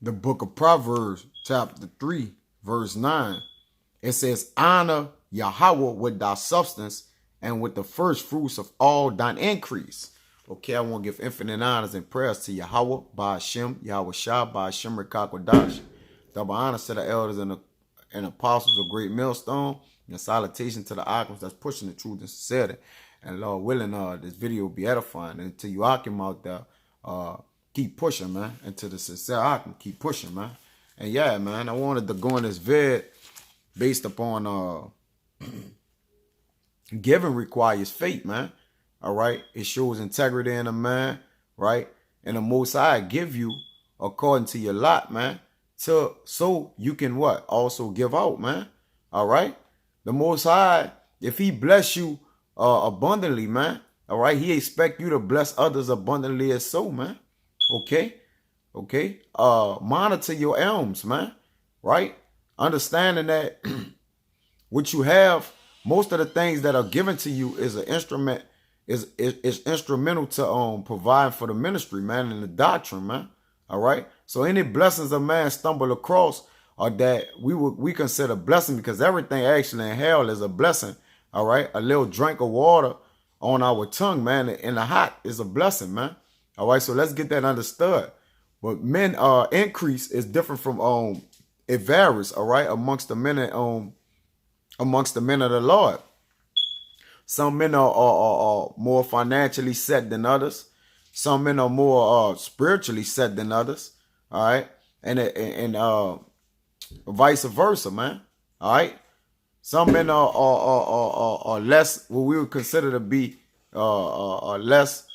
the book of Proverbs, chapter 3, verse 9. It says, honor Yahweh with thy substance and with the first fruits of all thine increase. Okay, I want to give infinite honors and prayers to Yahweh, by Hashem, Yahweh Shah, by Hashem Rekakwadash. Double honors to the elders and apostles of Great Millstone. And salutation to the icons that's pushing the truth and sincerity. And Lord willing, this video will be edifying. And until you Akim out there, keep pushing, man. Until the sincere Akim, keep pushing, man. And yeah, man, I wanted to go in this vid based upon giving requires faith, man. All right. It shows integrity in a man, right? And the Most High give you according to your lot, man. So you can what? Also give out, man. All right. The Most High, if he bless you abundantly, man, all right, he expect you to bless others abundantly as so, man. Okay. Okay. Monitor your alms, man. Right. Understanding that what you have, most of the things that are given to you is an instrument, is instrumental to provide for the ministry, man, and the doctrine, man. All right. So any blessings a man stumble across or that we consider blessing, because everything actually in hell is a blessing. All right. A little drink of water on our tongue, man, in the hot is a blessing, man. All right. So let's get that understood. But men increase is different from it varies, all right, amongst the men of the Lord. Some men are more financially set than others. Some men are more spiritually set than others. All right. And vice versa, man. All right. Some men are less, what we would consider to be less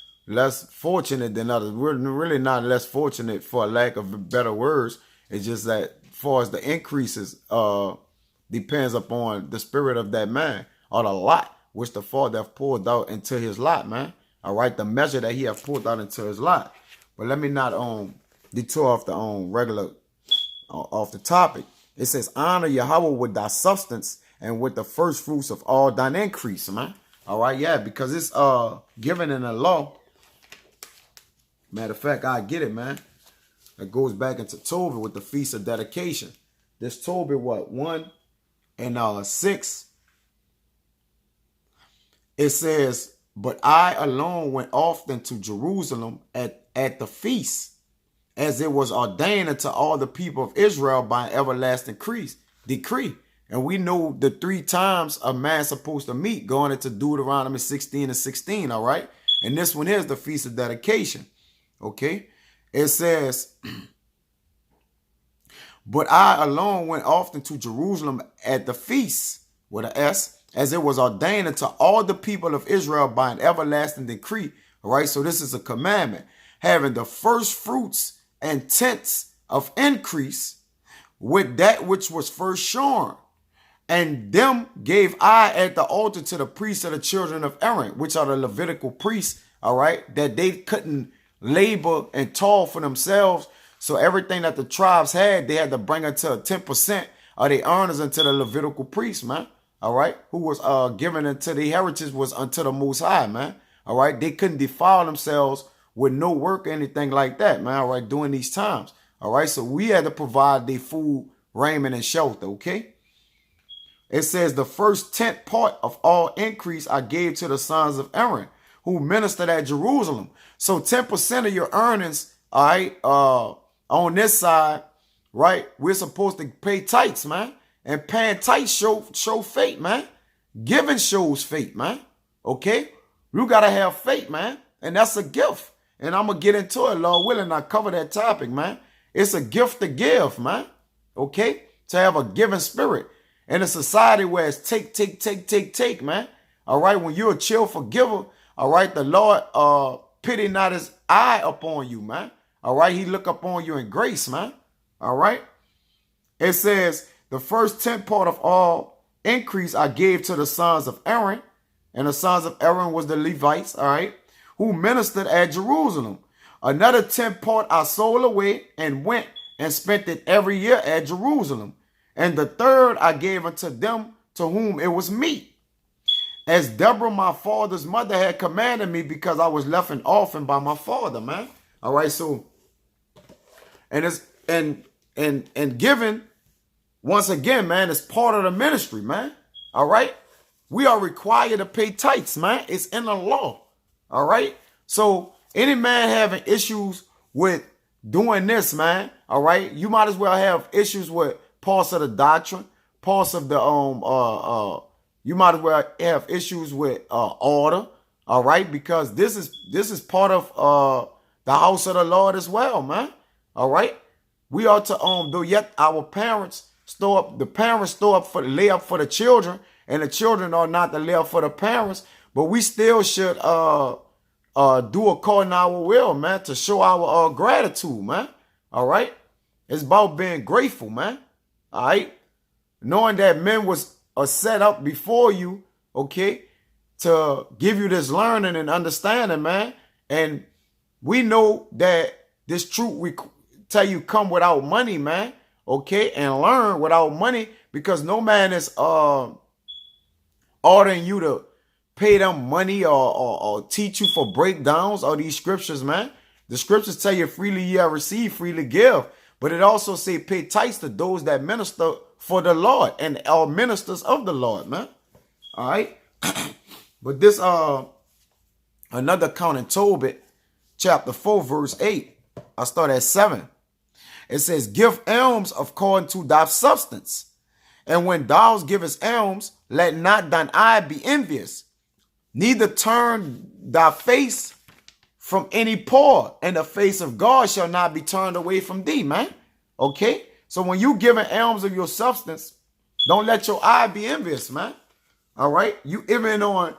fortunate than others. We're really not less fortunate, for a lack of better words. It's just that as far as the increases depends upon the spirit of that man, or the lot which the Father have poured out into his lot, man. All right, the measure that he have poured out into his lot. But let me not detour off the regular off the topic. It says, honor Yahweh with thy substance and with the first fruits of all thine increase, man. All right, yeah, because it's given in the law. Matter of fact, I get it, man. It goes back into Tobit with the Feast of Dedication. This Tobit, what, 1 and 6. It says, but I alone went often to Jerusalem at the feast, as it was ordained unto all the people of Israel by an everlasting decree. And we know the 3 times a man's supposed to meet, going into Deuteronomy 16 and 16, all right? And this one is the Feast of Dedication, okay? It says, but I alone went often to Jerusalem at the feast, with an S, as it was ordained unto all the people of Israel by an everlasting decree, all right? So this is a commandment, having the first fruits and tenths of increase with that which was first shorn. And them gave I at the altar to the priests of the children of Aaron, which are the Levitical priests, all right, that they couldn't labor and toil for themselves. So everything that the tribes had, they had to bring unto 10% of their earnings unto the Levitical priests, man. All right, who was given unto the heritage was unto the Most High, man. All right, they couldn't defile themselves with no work or anything like that, man. All right, during these times. All right, so we had to provide their food, raiment, and shelter, okay? It says the first 10th part of all increase I gave to the sons of Aaron, who ministered at Jerusalem. So 10% of your earnings, all right, on this side, right, we're supposed to pay tithes, man. And paying tithes show faith, man. Giving shows faith, man. Okay? You got to have faith, man. And that's a gift. And I'm going to get into it, Lord willing. I cover that topic, man. It's a gift to give, man. Okay? To have a giving spirit. In a society where it's take, man. All right? When you're a cheerful giver, all right, the Lord pity not his eye upon you, man. All right? He look upon you in grace, man. All right? It says, the first 10th part of all increase I gave to the sons of Aaron. And the sons of Aaron was the Levites, all right, who ministered at Jerusalem. Another 10th part I sold away and went and spent it every year at Jerusalem. And the third I gave unto them to whom it was meet, as Deborah, my father's mother, had commanded me, because I was left an orphan by my father, man. All right, so, and and giving, once again, man, is part of the ministry, man. All right? We are required to pay tithes, man. It's in the law. All right? So any man having issues with doing this, man, all right, you might as well have issues with parts of the doctrine, parts of the you might as well have issues with order, all right, because this is part of the house of the Lord as well, man. All right, we ought to though yet our parents lay up for the children, and the children are not to lay up for the parents, but we still should do according to our will, man, to show our gratitude, man. All right, it's about being grateful, man. All right, knowing that men was set up before you, okay, to give you this learning and understanding, man. And we know that this truth we tell you come without money, man, okay, and learn without money, because no man is ordering you to pay them money or teach you for breakdowns or these scriptures, man. The scriptures tell you freely you have received, freely give. But it also say pay tithes to those that minister for the Lord and are ministers of the Lord, man. All right. But this another account in Tobit, chapter 4, verse 8. I start at 7. It says, give alms according to thy substance. And when thou givest alms, let not thine eye be envious, neither turn thy face from any poor, and the face of God shall not be turned away from thee, man. Okay? So when you giving alms of your substance, don't let your eye be envious, man. All right? You even on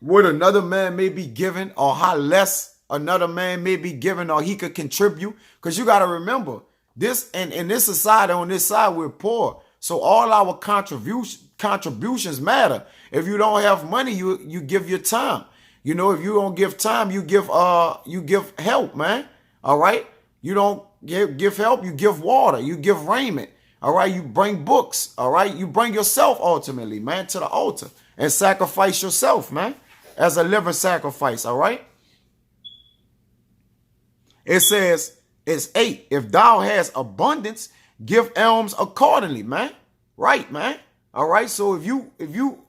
what another man may be giving, or how less another man may be giving, or he could contribute. Because you got to remember, this and in this society, on this side, we're poor. So all our contributions matter. If you don't have money, you give your time. You know, if you don't give time, you give help, man. All right? You don't give help, you give water, you give raiment. All right? You bring books. All right? You bring yourself ultimately, man, to the altar and sacrifice yourself, man, as a living sacrifice. All right? It says, it's 8. If thou hast abundance, give alms accordingly, man. Right, man. All right? So if you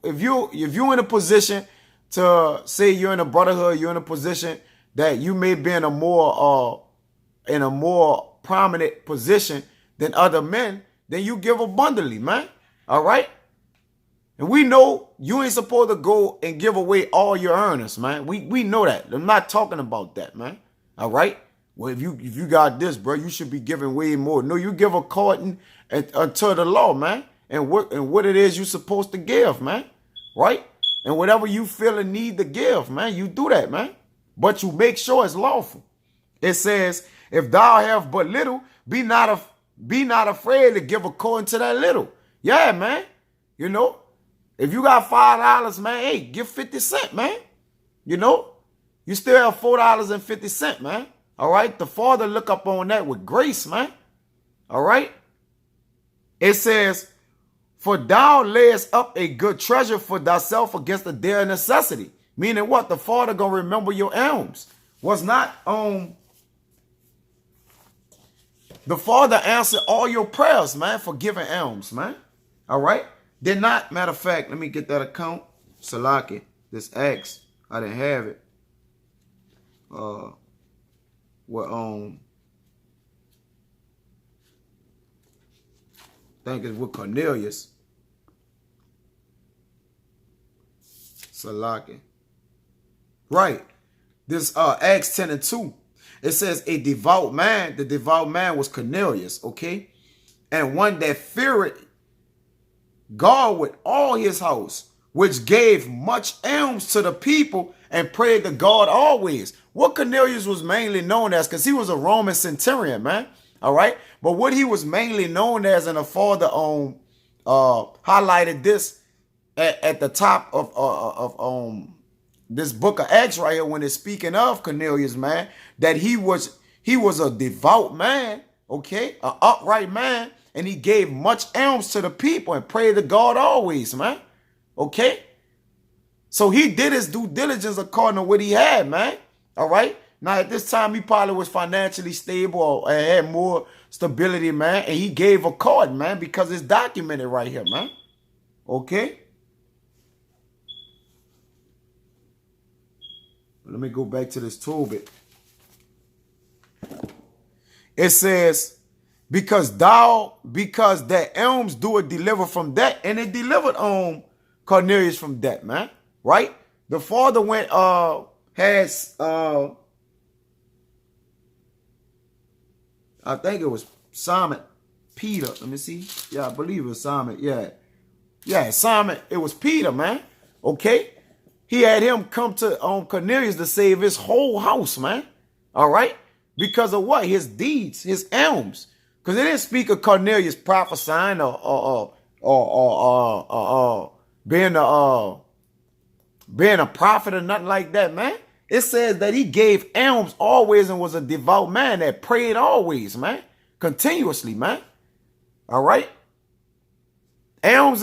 in a position to say you're in a brotherhood, you're in a position that you may be in a more prominent position than other men, then you give abundantly, man. All right? And we know you ain't supposed to go and give away all your earnings, man. We know that. I'm not talking about that, man. All right? Well, if you got this, bro, you should be giving way more. No, you give according to the law, man, and what it is you're supposed to give, man. Right? And whatever you feel a need to give, man, you do that, man. But you make sure it's lawful. It says, if thou have but little, be not afraid to give according to that little. Yeah, man. You know, if you got $5, man, hey, give 50 cents, man. You know, you still have $4.50, man. All right. The Father look up on that with grace, man. All right. It says, for thou layest up a good treasure for thyself against the day of necessity. Meaning what? The Father gonna remember your alms. Was not the Father answered all your prayers, man, for giving alms, man. All right. Did not, matter of fact, let me get that account. Salaki, this X, I didn't have it. I think it's with Cornelius. Salaki. Right. This Acts 10 and 2. It says a devout man. The devout man was Cornelius, okay? And one that feared God with all his house, which gave much alms to the people and prayed to God always. What Cornelius was mainly known as, because he was a Roman centurion, man. All right. But what he was mainly known as, and the Father highlighted this at the top of this book of Acts right here when it's speaking of Cornelius, man, that he was a devout man, okay, an upright man, and he gave much alms to the people and prayed to God always, man, okay? So he did his due diligence according to what he had, man, all right? Now, at this time, he probably was financially stable or had more stability, man. And he gave a card, man, because it's documented right here, man. Okay? Let me go back to this Tobit. It says, because that elms do it deliver from that, and it delivered Cornelius from that, man. Right? The father went I think it was Simon Peter. Let me see. Yeah, I believe it was Simon. Yeah. Yeah, Simon. It was Peter, man. Okay? He had him come to Cornelius to save his whole house, man. All right? Because of what? His deeds, his alms. Because it didn't speak of Cornelius prophesying or being a prophet or nothing like that, man. It says that he gave alms always and was a devout man that prayed always, man. Continuously, man. All right? Alms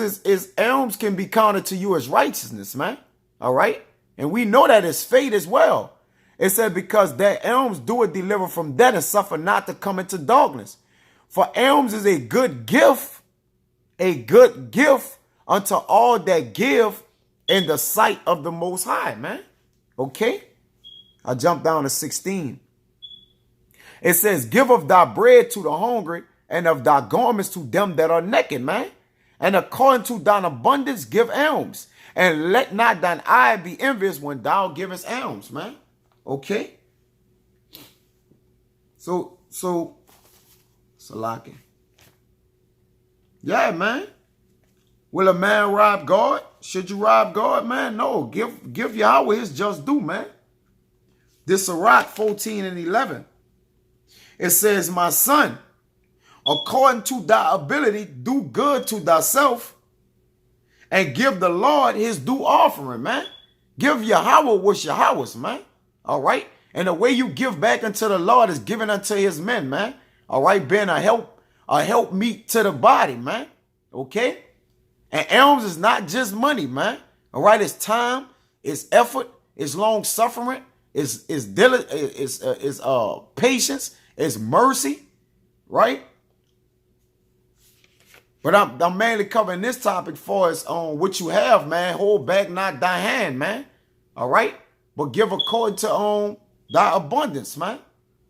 can be counted to you as righteousness, man. All right? And we know that it's faith as well. It said, because that alms do it deliver from death and suffer not to come into darkness. For alms is a good gift unto all that give in the sight of the Most High, man. Okay? I jump down to 16. It says, give of thy bread to the hungry and of thy garments to them that are naked, man. And according to thine abundance, give alms. And let not thine eye be envious when thou givest alms, man. Okay? So, Salaki. Yeah, man. Will a man rob God? Should you rob God, man? No. Give Yahweh his just due, man. This Sirach 14 and 11. It says, my son, according to thy ability, do good to thyself and give the Lord his due offering, man. Give Yahweh what's Yahweh's, man. All right? And the way you give back unto the Lord is given unto his men, man. All right? Being a help meet to the body, man. Okay? And alms is not just money, man. All right? It's time, it's effort, it's long suffering, it's patience, it's mercy, right? But I'm mainly covering this topic for us on what you have, man. Hold back not thy hand, man. All right? But give according to thy abundance, man.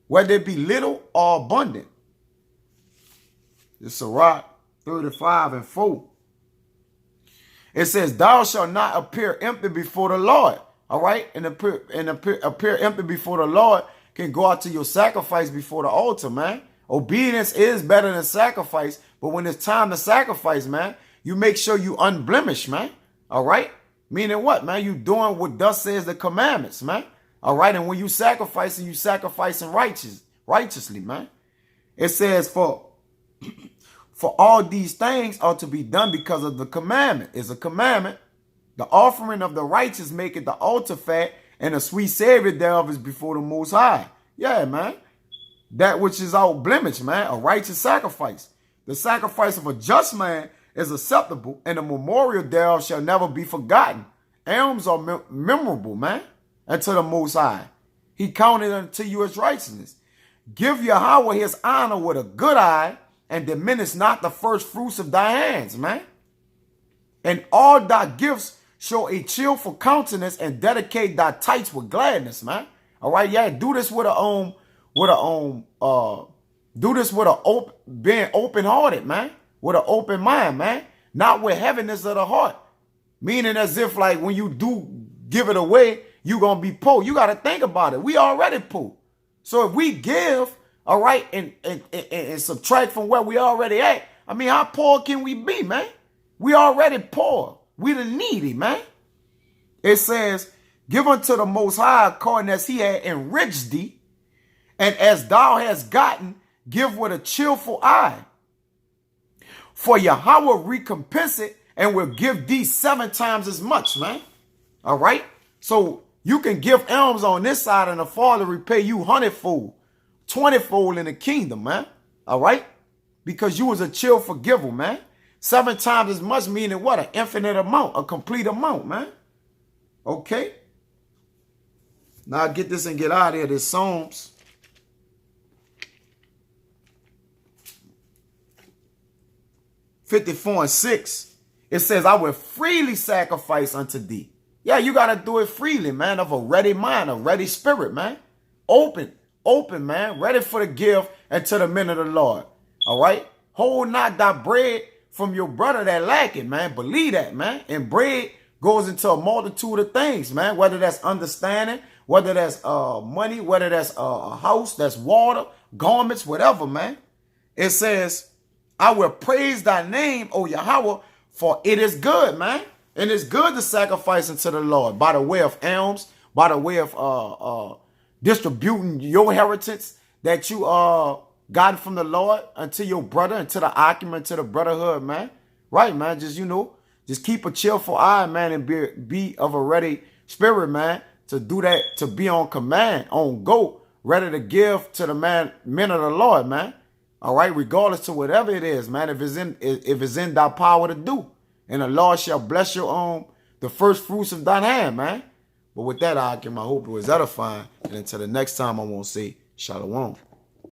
Whether it be little or abundant. It's Sirach 35 and 4. It says, thou shalt not appear empty before the Lord. All right? And appear empty before the Lord can go out to your sacrifice before the altar, man. Obedience is better than sacrifice. But when it's time to sacrifice, man, you make sure you unblemished, man. All right? Meaning what, man? You doing what thus says the commandments, man. All right? And when you sacrificing righteously, man. It says, for all these things are to be done because of the commandment. It's a commandment. The offering of the righteous maketh the altar fat, and the sweet savior thereof is before the Most High. Yeah, man. That which is out blemish, man. A righteous sacrifice. The sacrifice of a just man is acceptable, and the memorial thereof shall never be forgotten. Alms are memorable, man, unto the Most High. He counted unto you as righteousness. Give Yahweh his honor with a good eye, and diminish not the first fruits of thy hands, man. And all thy gifts show a cheerful countenance, and dedicate thy tithes with gladness, man. All right, yeah, do this with being open-hearted, man. With an open mind, man. Not with heaviness of the heart. Meaning as if like when you do give it away, you gonna be poor. You gotta think about it. We already poor. So if we give, all right, and subtract from where we already at, I mean, how poor can we be, man? We already poor. We the needy, man. It says, give unto the Most High according as he had enriched thee, and as thou hast gotten, give with a cheerful eye. For Yahweh recompense it and will give thee 7 times as much, man. All right? So you can give alms on this side and the Father repay you 100-fold, 20-fold in the kingdom, man. All right? Because you was a cheerful giver, man. 7 times as much meaning what? An infinite amount, a complete amount, man. Okay? Now I get this and get out of here. This Psalms 54 and 6, it says, I will freely sacrifice unto thee. Yeah, you got to do it freely, man, of a ready mind, a ready spirit, man. Open, man, ready for the gift and to the men of the Lord. All right? Hold not thy bread from your brother that lack it, man. Believe that, man. And bread goes into a multitude of things, man, whether that's understanding, whether that's money, whether that's a house, that's water, garments, whatever, man. It says, I will praise thy name, O Yahweh, for it is good, man. And it's good to sacrifice unto the Lord by the way of alms, by the way of distributing your inheritance that you gotten from the Lord unto your brother, unto the argument, to the brotherhood, man. Right, man. Just, just keep a cheerful eye, man, and be of a ready spirit, man, to do that, to be on command, on go, ready to give to the men of the Lord, man. All right, regardless to whatever it is, man, if it's in thy power to do. And the Lord shall bless your the first fruits of thine hand, man. But with that, I hope it was edifying. And until the next time, I won't say shalom.